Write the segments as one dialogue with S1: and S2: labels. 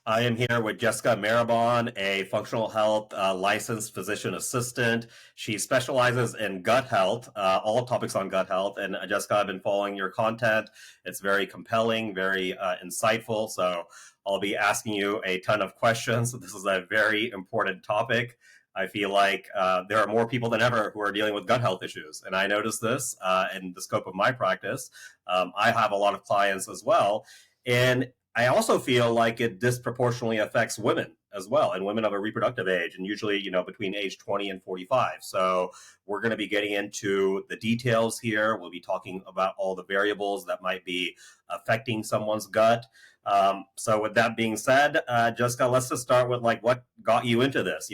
S1: I am here with Jessica Mehraban, a functional health licensed physician assistant. She specializes in gut health, all topics on gut health. And Jessica, I've been following your content. It's very compelling, very insightful. So I'll be asking you a ton of questions. This is a very important topic. I feel like there are more people than ever who are dealing with gut health issues. And I notice this in the scope of my practice. I have a lot of clients as well. And I also feel like it disproportionately affects women as well, and women of a reproductive age, and usually, between age 20 and 45. So we're going to be getting into the details here. We'll be talking about all the variables that might be affecting someone's gut. So with that being said, Jessica, let's just start with what got you into this.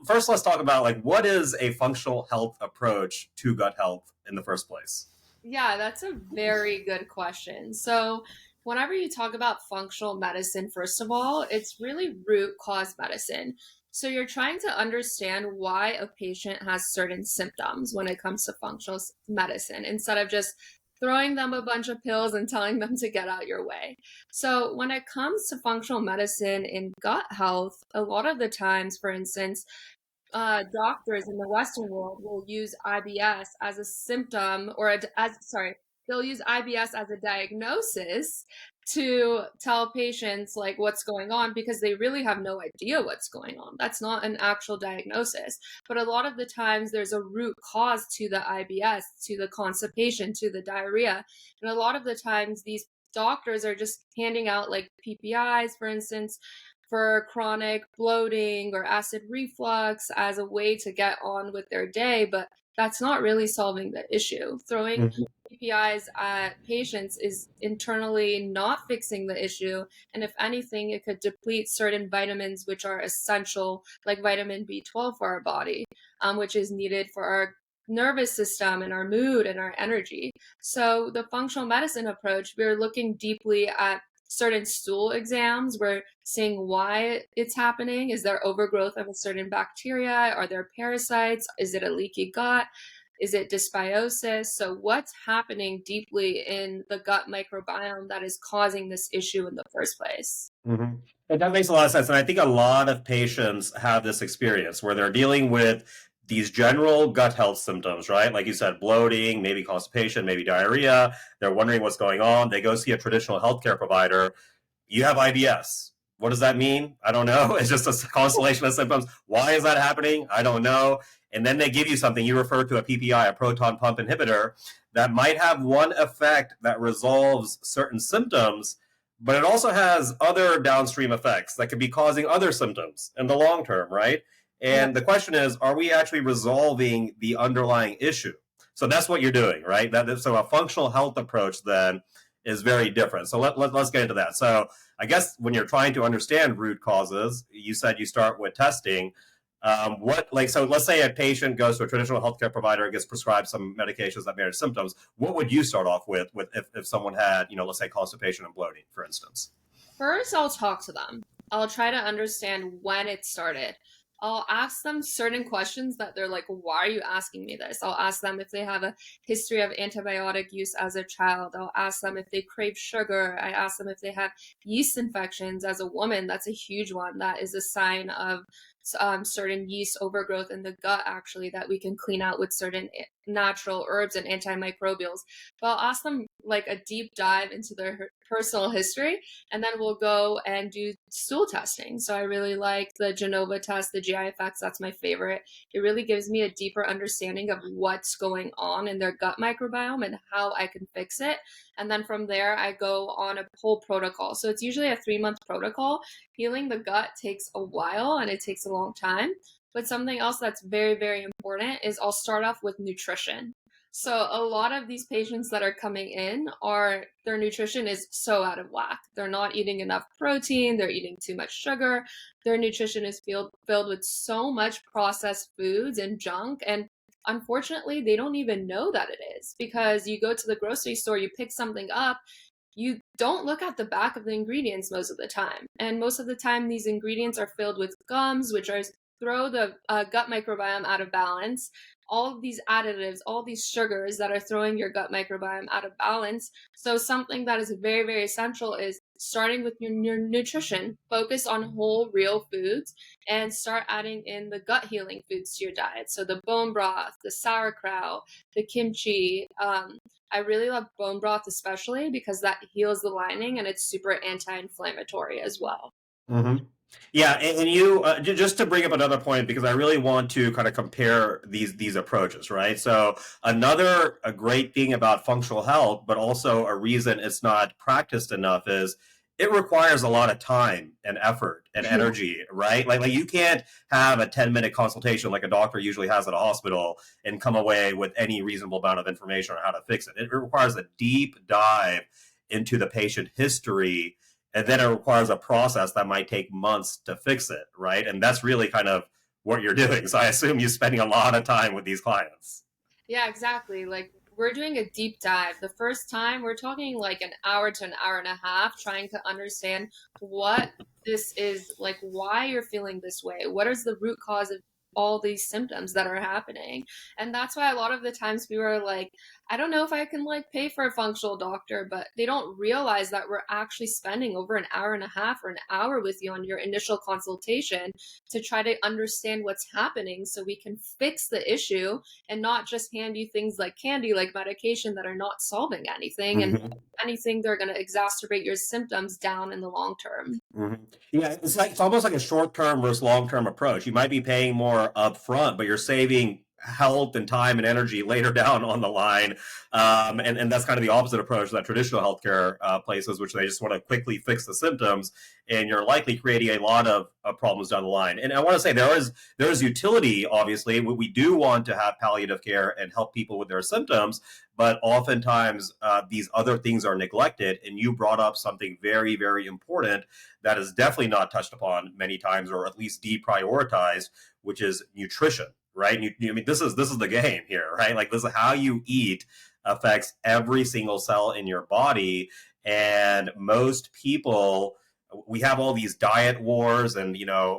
S1: First, let's talk about what is a functional health approach to gut health in the first place?
S2: Yeah, that's a very good question. So, whenever you talk about functional medicine, first of all, it's really root cause medicine. So, you're trying to understand why a patient has certain symptoms when it comes to functional medicine instead of just throwing them a bunch of pills and telling them to get out your way. So, when it comes to functional medicine in gut health, a lot of the times, for instance, doctors in the Western world will use IBS as a symptom they'll use IBS as a diagnosis to tell patients what's going on because they really have no idea what's going on. That's not an actual diagnosis. But a lot of the times there's a root cause to the IBS, to the constipation, to the diarrhea. And a lot of the times these doctors are just handing out PPIs, for instance, for chronic bloating or acid reflux as a way to get on with their day, but that's not really solving the issue. Throwing PPIs at patients is internally not fixing the issue. And if anything, it could deplete certain vitamins which are essential, like vitamin B12 for our body, which is needed for our nervous system and our mood and our energy. So the functional medicine approach, we're looking deeply at certain stool exams. We're seeing why it's happening. Is there overgrowth of a certain bacteria? Are there parasites? Is it a leaky gut? Is it dysbiosis? So what's happening deeply in the gut microbiome that is causing this issue in the first place?
S1: Mm-hmm. And that makes a lot of sense. And I think a lot of patients have this experience where they're dealing with these general gut health symptoms, right? Like you said, bloating, maybe constipation, maybe diarrhea. They're wondering what's going on. They go see a traditional healthcare provider. You have IBS. What does that mean? I don't know. It's just a constellation of symptoms. Why is that happening? I don't know. And then they give you something. You refer to a PPI, a proton pump inhibitor, that might have one effect that resolves certain symptoms, but it also has other downstream effects that could be causing other symptoms in the long term, right? And the question is, are we actually resolving the underlying issue? So that's what you're doing, right? So a functional health approach then is very different. So let's get into that. So I guess when you're trying to understand root causes, you said you start with testing. So let's say a patient goes to a traditional healthcare provider and gets prescribed some medications that manage symptoms. What would you start off with if someone had, let's say constipation and bloating, for instance?
S2: First, I'll talk to them. I'll try to understand when it started. I'll ask them certain questions that they're like, why are you asking me this? I'll ask them if they have a history of antibiotic use as a child. I'll ask them if they crave sugar. I ask them if they have yeast infections as a woman. That's a huge one. That is a sign of certain yeast overgrowth in the gut, actually, that we can clean out with certain natural herbs and antimicrobials. But I'll ask them a deep dive into their personal history, and then we'll go and do stool testing. So I really like the Genova test, the GIFX. That's my favorite. It really gives me a deeper understanding of what's going on in their gut microbiome and how I can fix it. And then from there, I go on a whole protocol. So it's usually a 3-month protocol. Healing the gut takes a while and it takes a long time. But something else that's very, very important is I'll start off with nutrition. So a lot of these patients that are coming in their nutrition is so out of whack. They're not eating enough protein. They're eating too much sugar. Their nutrition is filled with so much processed foods and junk. And unfortunately, they don't even know that it is, because you go to the grocery store, you pick something up, you don't look at the back of the ingredients most of the time. And most of the time, these ingredients are filled with gums, which are throw the gut microbiome out of balance. All of these additives, all these sugars that are throwing your gut microbiome out of balance. So something that is very, very essential is starting with your nutrition. Focus on whole, real foods and start adding in the gut healing foods to your diet. So the bone broth, the sauerkraut, the kimchi. I really love bone broth, especially because that heals the lining and it's super anti-inflammatory as well.
S1: Hmm. Yeah, and you just to bring up another point because I really want to kind of compare these approaches, right? So another a great thing about functional health, but also a reason it's not practiced enough is it requires a lot of time and effort and energy, right? Like you can't have a 10-minute consultation like a doctor usually has at a hospital and come away with any reasonable amount of information on how to fix it. It requires a deep dive into the patient history, and then it requires a process that might take months to fix it, right? And that's really kind of what you're doing. So I assume you're spending a lot of time with these clients.
S2: Yeah, exactly. Like we're doing a deep dive. The first time we're talking like an hour to an hour and a half trying to understand what this is, like why you're feeling this way. What is the root cause of all these symptoms that are happening? And that's why a lot of the times people are like, I don't know if I can like pay for a functional doctor, but they don't realize that we're actually spending over an hour and a half or an hour with you on your initial consultation to try to understand what's happening so we can fix the issue and not just hand you things like candy, like medication that are not solving anything. And
S1: Mm-hmm.
S2: anything, they're going to exacerbate your symptoms down in the long term.
S1: Mm-hmm. Yeah, it's almost like a short term versus long term approach. You might be paying more upfront, but you're saving health and time and energy later down on the line. And that's kind of the opposite approach that traditional healthcare places, which they just want to quickly fix the symptoms, and you're likely creating a lot of problems down the line. And I want to say there is utility. Obviously, we do want to have palliative care and help people with their symptoms, but oftentimes these other things are neglected. And you brought up something very, very important that is definitely not touched upon many times, or at least deprioritized, which is nutrition, right? I mean, this is the game here, right? Like this is how you eat affects every single cell in your body, and most people. We have all these diet wars, and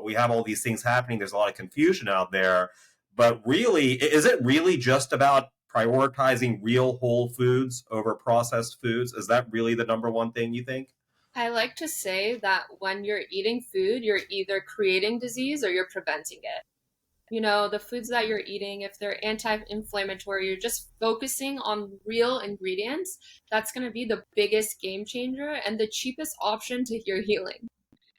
S1: we have all these things happening. There's a lot of confusion out there, but really, is it really just about prioritizing real whole foods over processed foods? Is that really the number one thing you think?
S2: I like to say that when you're eating food, you're either creating disease or you're preventing it. The foods that you're eating, if they're anti-inflammatory, you're just focusing on real ingredients. That's going to be the biggest game changer and the cheapest option to your healing.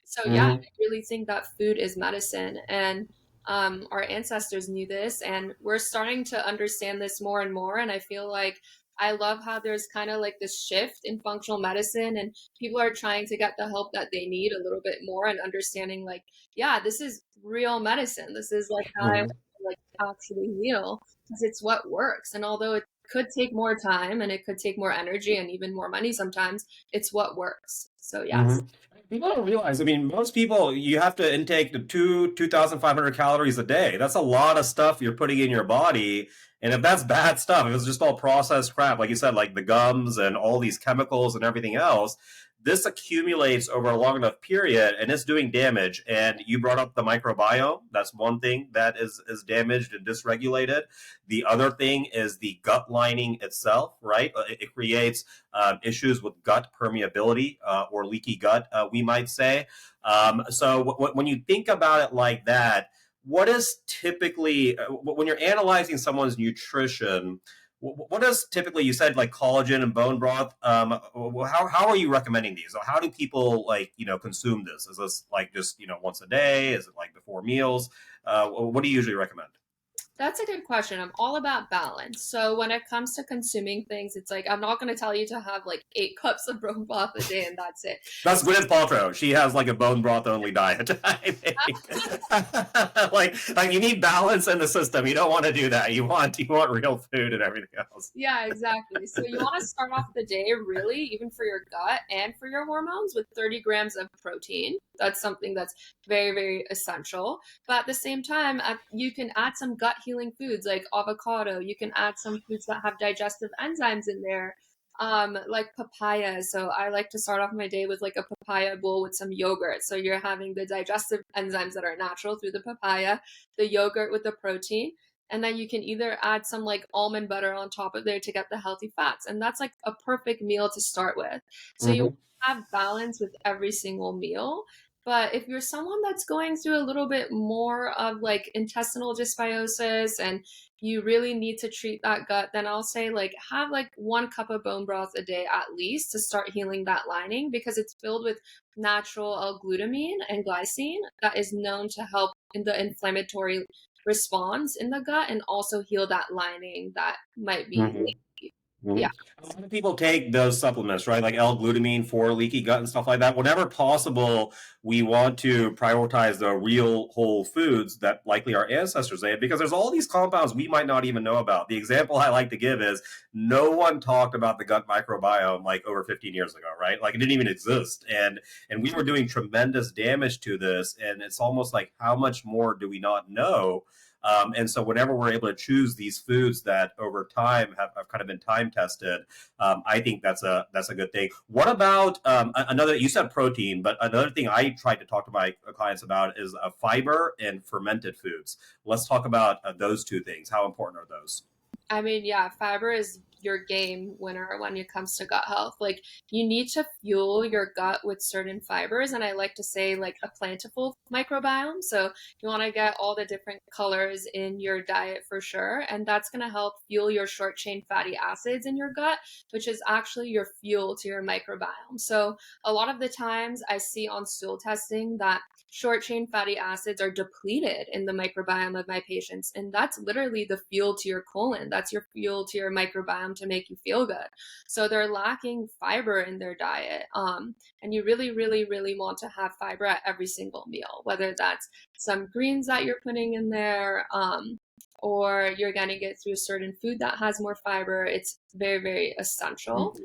S2: So yeah, I
S1: Mm-hmm.
S2: really think that food is medicine, and our ancestors knew this, and we're starting to understand this more and more. And I feel like I love how there's kind of like this shift in functional medicine, and people are trying to get the help that they need a little bit more, and understanding like, yeah, this is real medicine. This is like how I like actually heal because it's what works. And although it could take more time and it could take more energy and even more money sometimes, it's what works. So yes.
S1: Mm-hmm. People don't realize. I mean, most people you have to intake the 2,500 calories a day. That's a lot of stuff you're putting in your body. And if that's bad stuff, if it's just all processed crap, like you said, like the gums and all these chemicals and everything else, this accumulates over a long enough period and it's doing damage. And you brought up the microbiome. That's one thing that is damaged and dysregulated. The other thing is the gut lining itself, right? It creates issues with gut permeability or leaky gut, we might say. So when you think about it like that, what is typically, when you're analyzing someone's nutrition, what is typically, you said like collagen and bone broth, how are you recommending these? How do people consume this? Is this like just once a day? Is it like before meals? What do you usually recommend?
S2: That's a good question. I'm all about balance. So when it comes to consuming things, it's like I'm not going to tell you to have like 8 cups of bone broth a day and that's it.
S1: That's Gwyneth Paltrow. She has like a bone broth only diet. I think. like you need balance in the system. You don't want to do that. You want real food and everything else.
S2: Yeah, exactly. So you want to start off the day really, even for your gut and for your hormones, with 30 grams of protein. That's something that's very, very essential. But at the same time, you can add some gut healing foods like avocado. You can add some foods that have digestive enzymes in there. Like papaya. So I like to start off my day with like a papaya bowl with some yogurt. So you're having the digestive enzymes that are natural through the papaya, the yogurt with the protein. And then you can either add some like almond butter on top of there to get the healthy fats. And that's like a perfect meal to start with. So you
S1: Hmm.
S2: have balance with every single meal. But if you're someone that's going through a little bit more of like intestinal dysbiosis and you really need to treat that gut, then I'll say like have like 1 cup of bone broth a day at least to start healing that lining because it's filled with natural L-glutamine and glycine that is known to help in the inflammatory response in the gut and also heal that lining that might be
S1: Hmm.
S2: leaky.
S1: Mhm.
S2: Yeah.
S1: A lot of people take those supplements, right? Like L-glutamine for leaky gut and stuff like that. Whenever possible, we want to prioritize the real whole foods that likely our ancestors ate because there's all these compounds we might not even know about. The example I like to give is no one talked about the gut microbiome like over 15 years ago, right? Like it didn't even exist. And we were doing tremendous damage to this. And it's almost like how much more do we not know? And so whenever we're able to choose these foods that over time have kind of been time tested, I think that's a good thing. What about another? You said protein, but another thing I try to talk to my clients about is fiber and fermented foods. Let's talk about those two things. How important are those?
S2: I mean, yeah, fiber is your game winner when it comes to gut health. Like, you need to fuel your gut with certain fibers, and I like to say, like, a plentiful microbiome. So, you want to get all the different colors in your diet for sure, and that's going to help fuel your short chain fatty acids in your gut, which is actually your fuel to your microbiome. So, a lot of the times I see on stool testing that short chain fatty acids are depleted in the microbiome of my patients. And that's literally the fuel to your colon. That's your fuel to your microbiome to make you feel good. So they're lacking fiber in their diet. And you really, really, really want to have fiber at every single meal, whether that's some greens that you're putting in there. Or you're going to get through a certain food that has more fiber. It's very, very essential.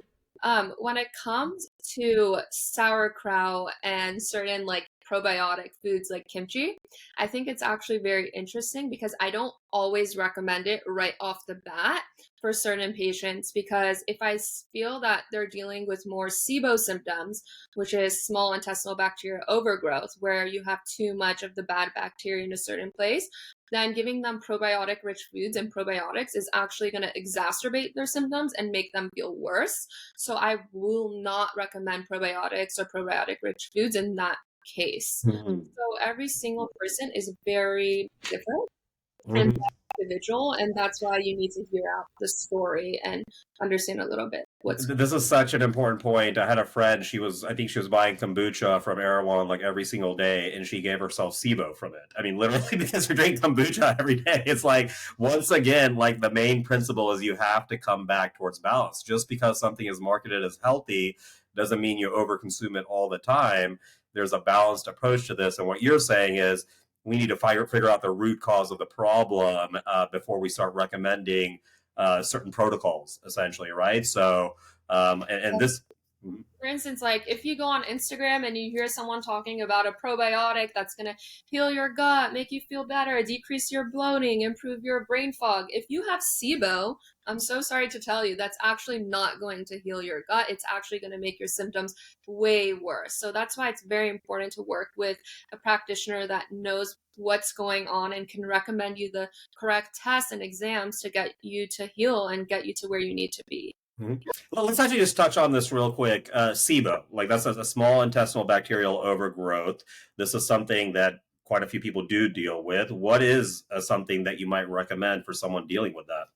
S2: When it comes to sauerkraut and certain like probiotic foods like kimchi, I think it's actually very interesting because I don't always recommend it right off the bat for certain patients because if I feel that they're dealing with more SIBO symptoms, which is small intestinal bacteria overgrowth, where you have too much of the bad bacteria in a certain place, then giving them probiotic rich foods and probiotics is actually going to exacerbate their symptoms and make them feel worse. So I will not recommend probiotics or probiotic rich foods in that case.
S1: Mhm.
S2: So every single person is very different and
S1: Mhm.
S2: individual, and that's why you need to hear out the story and understand a little bit what's.
S1: This is such an important point. I had a friend, I think she was buying kombucha from Erewhon like every single day, and she gave herself SIBO from it. I mean, literally because we drink kombucha every day. It's like, once again, like the main principle is you have to come back towards balance. Just because something is marketed as healthy doesn't mean you overconsume it all the time. There's a balanced approach to this. And what you're saying is we need to figure out the root cause of the problem before we start recommending certain protocols, essentially, right? So, and this.
S2: For instance, like if you go on Instagram and you hear someone talking about a probiotic that's going to heal your gut, make you feel better, decrease your bloating, improve your brain fog. If you have SIBO, I'm so sorry to tell you, that's actually not going to heal your gut. It's actually going to make your symptoms way worse. So that's why it's very important to work with a practitioner that knows what's going on and can recommend you the correct tests and exams to get you to heal and get you to where you need to be.
S1: Mhm. Well, let's actually just touch on this real quick. SIBO, like that's a small intestinal bacterial overgrowth. This is something that quite a few people do deal with. What is something that you might recommend for someone dealing with that?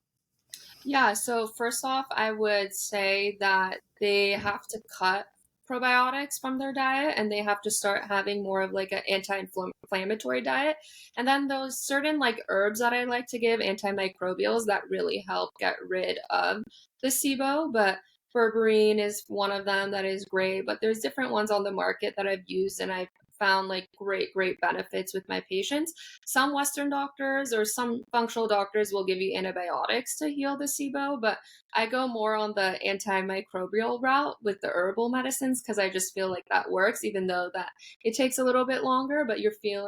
S2: Yeah, so first off, I would say that they have to cut probiotics from their diet and they have to start having more of like an anti-inflammatory diet. And then those certain like herbs that I like to give, antimicrobials that really help get rid of the SIBO, but berberine is one of them that is great, but there's different ones on the market that I've used and I've found like great benefits with my patients. Some Western doctors or some functional doctors will give you antibiotics to heal the SIBO, but I go more on the antimicrobial route with the herbal medicines because I just feel like that works, even though that it takes a little bit longer, but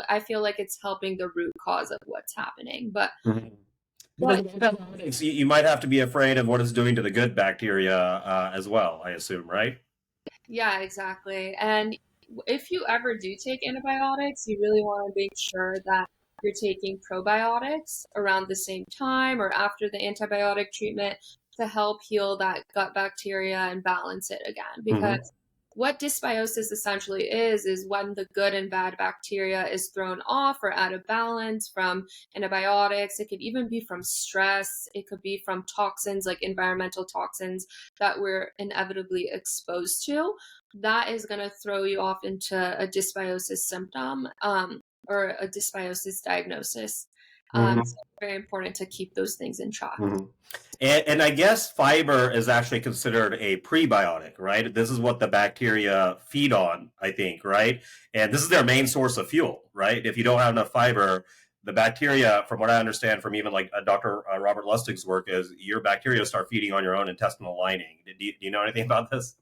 S2: I feel like it's helping the root cause of what's happening. But
S1: Mhm. With
S2: What
S1: antibiotics, you might have to be afraid of what it's doing to the good bacteria as well, I assume, right?
S2: Yeah, exactly. And if you ever do take antibiotics, you really want to make sure that you're taking probiotics around the same time or after the antibiotic treatment to help heal that gut bacteria and balance it again. Because
S1: Hmm.
S2: what dysbiosis essentially is when the good and bad bacteria is thrown off or out of balance from antibiotics. It could even be from stress. It could be from toxins like environmental toxins that we're inevitably exposed to. That is going to throw you off into a dysbiosis symptom or a dysbiosis diagnosis. So
S1: Hmm.
S2: it's very important to keep those things in check.
S1: Hmm. And I guess fiber is actually considered a prebiotic, right? This is what the bacteria feed on, I think, right? And this is their main source of fuel, right? If you don't have enough fiber, the bacteria, from what I understand from even like Dr. Robert Lustig's work, is your bacteria start feeding on your own intestinal lining. Do you know anything about this?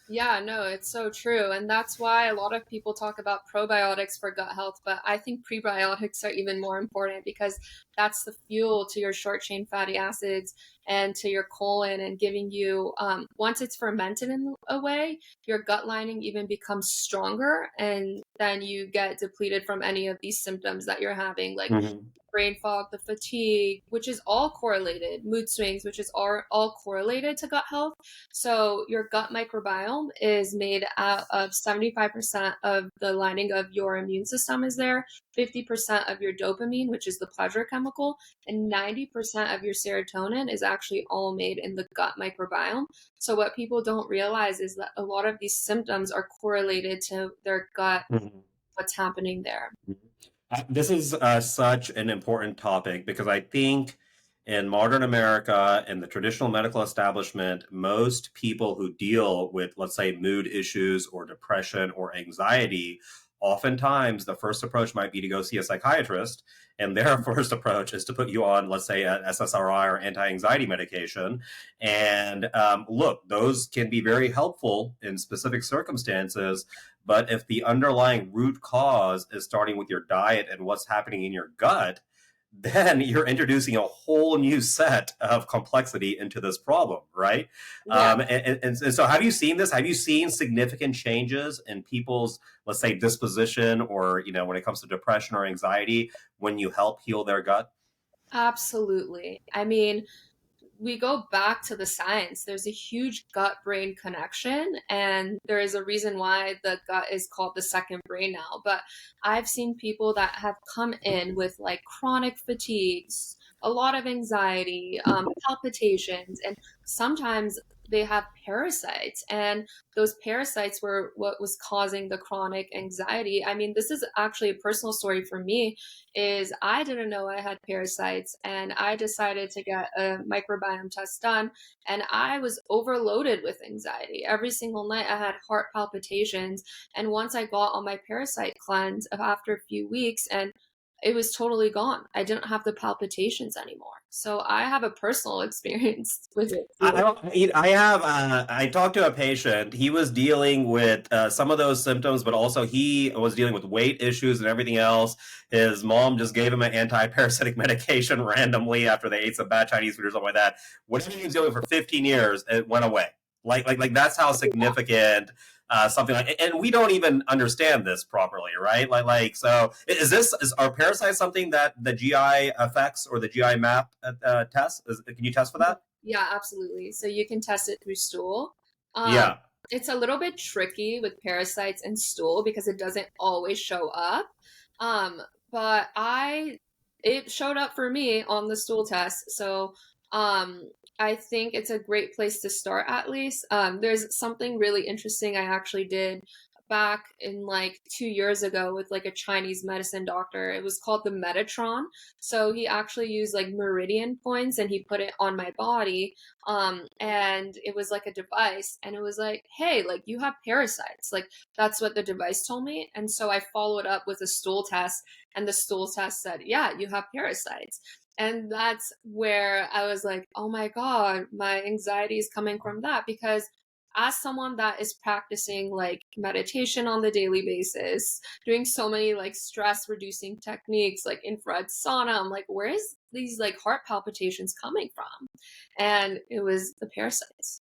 S2: Yeah, no, it's so true. And that's why a lot of people talk about probiotics for gut health, but I think prebiotics are even more important because that's the fuel to your short chain fatty acids and to your colon and giving you, once it's fermented in a way, your gut lining even becomes stronger and then you get depleted from any of these symptoms that you're having, like
S1: Hmm.
S2: brain fog, the fatigue, which is all correlated, mood swings, which is all correlated to gut health. So your gut microbiome is made out of 75% of the lining of your immune system is there, 50% of your dopamine, which is the pleasure chemical, and 90% of your serotonin is actually all made in the gut microbiome. So what people don't realize is that a lot of these symptoms are correlated to their gut,
S1: Hmm.
S2: what's happening there.
S1: This is such an important topic because I think in modern America and the traditional medical establishment, most people who deal with, let's say, mood issues or depression or anxiety, oftentimes the first approach might be to go see a psychiatrist. And their first approach is to put you on, let's say, an SSRI or anti anxiety medication. And look, those can be very helpful in specific circumstances, but if the underlying root cause is starting with your diet and what's happening in your gut, then you're introducing a whole new set of complexity into this problem, right?
S2: Yeah.
S1: And so, have you seen this? Have you seen significant changes in people's, let's say, disposition, or when it comes to depression or anxiety, when you help heal their gut?
S2: Absolutely. I mean, we go back to the science. There's a huge gut brain connection, and there is a reason why the gut is called the second brain now. But I've seen people that have come in with like chronic fatigues, a lot of anxiety, palpitations, and sometimes they have parasites, and those parasites were what was causing the chronic anxiety. I mean, this is actually a personal story for me is I didn't know I had parasites and I decided to get a microbiome test done and I was overloaded with anxiety. Every single night I had heart palpitations and once I got on my parasite cleanse after a few weeks and it was totally gone. I didn't have the palpitations anymore. So I have a personal experience with it
S1: I
S2: too.
S1: I have. I talked to a patient. He was dealing with some of those symptoms, but also he was dealing with weight issues and everything else. His mom just gave him an anti-parasitic medication randomly after they ate some bad Chinese food or something like that. Whatever he was dealing with for 15 years, it went away. Like that's how significant something like. And we don't even understand this properly, right? So. Are parasites something that the GI affects or the GI map test? Can you test for that?
S2: Yeah, absolutely. So you can test it through stool. Um,
S1: Yeah.
S2: it's a little bit tricky with parasites and stool because it doesn't always show up. Um, but it showed up for me on the stool test. So, um, I think it's a great place to start at least. There's something really interesting I actually did back in like 2 years ago with like a Chinese medicine doctor. It was called the Metatron. So he actually used like meridian points and he put it on my body. And it was like a device and it was like, hey, like you have parasites. Like that's what the device told me. And so I followed up with a stool test and the stool test said, yeah, you have parasites. And that's where I was like, oh my God, my anxiety is coming from that because as someone that is practicing like meditation on the daily basis, doing so many like stress reducing techniques like infrared sauna, I'm like, where is these like heart palpitations coming from? And it was the parasites.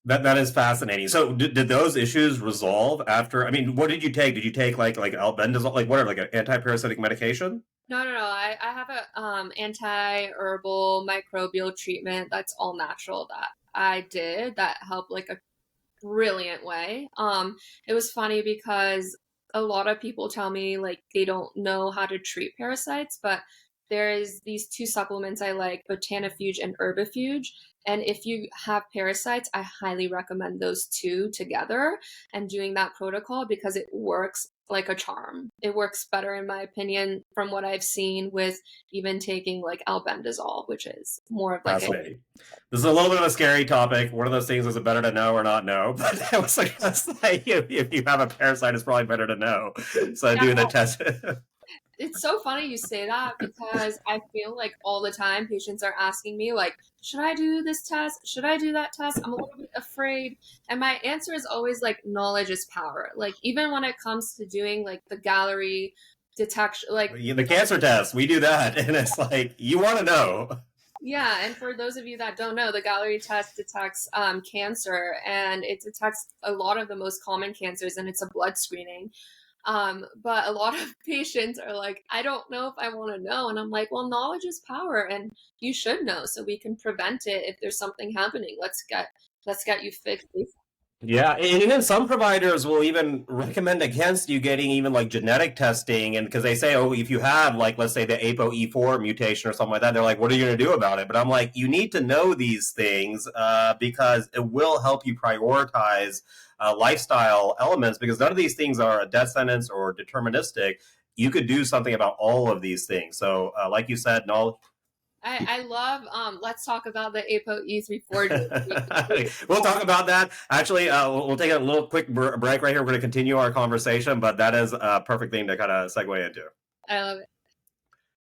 S1: That is fascinating. So did those issues resolve after? I mean, what did you take? Did you take like albendazole, like what are like an anti-parasitic medication?
S2: No, no, no. I have a anti-herbal microbial treatment that's all natural that I did that helped like a brilliant way. It was funny because a lot of people tell me like they don't know how to treat parasites, but there is these two supplements I like, Botanifuge and Herbifuge. And if you have parasites, I highly recommend those two together and doing that protocol because it works like a charm. It works better, in my opinion, from what I've seen with even taking like albendazole, which is more of like a
S1: Fascinating. This is a little bit of a scary topic. One of those things, is it better to know or not know? But I was like, if you have a parasite, it's probably better to know. So
S2: yeah.
S1: doing the test.
S2: It's so funny you say that because I feel like all the time patients are asking me like, should I do this test? Should I do that test? I'm a little bit afraid. And my answer is always like knowledge is power. Like even when it comes to doing like the Gallery detection, like
S1: The cancer test, we do that. And it's like, you want to know.
S2: yeah, and for those of you that don't know, the Gallery test detects cancer, and it detects a lot of the most common cancers, and it's a blood screening. But a lot of patients are like, I don't know if I want to know. And I'm like, well, knowledge is power and you should know so we can prevent it if there's something happening. Let's get you fixed.
S1: Yeah, and even some providers will even recommend against you getting even like genetic testing, and because they say, oh, if you have like let's say the ApoE4 mutation or something like that, they're like, what are you going to do about it? But I'm like, you need to know these things because it will help you prioritize lifestyle elements, because none of these things are a death sentence or deterministic. You could do something about all of these things. So, like you said, knowledge.
S2: I love let's talk about the ApoE340.
S1: We'll talk about that. Actually, we'll take a little quick break right here. We're going to continue our conversation, but that is a perfect thing to kind of segue into.
S2: I love it.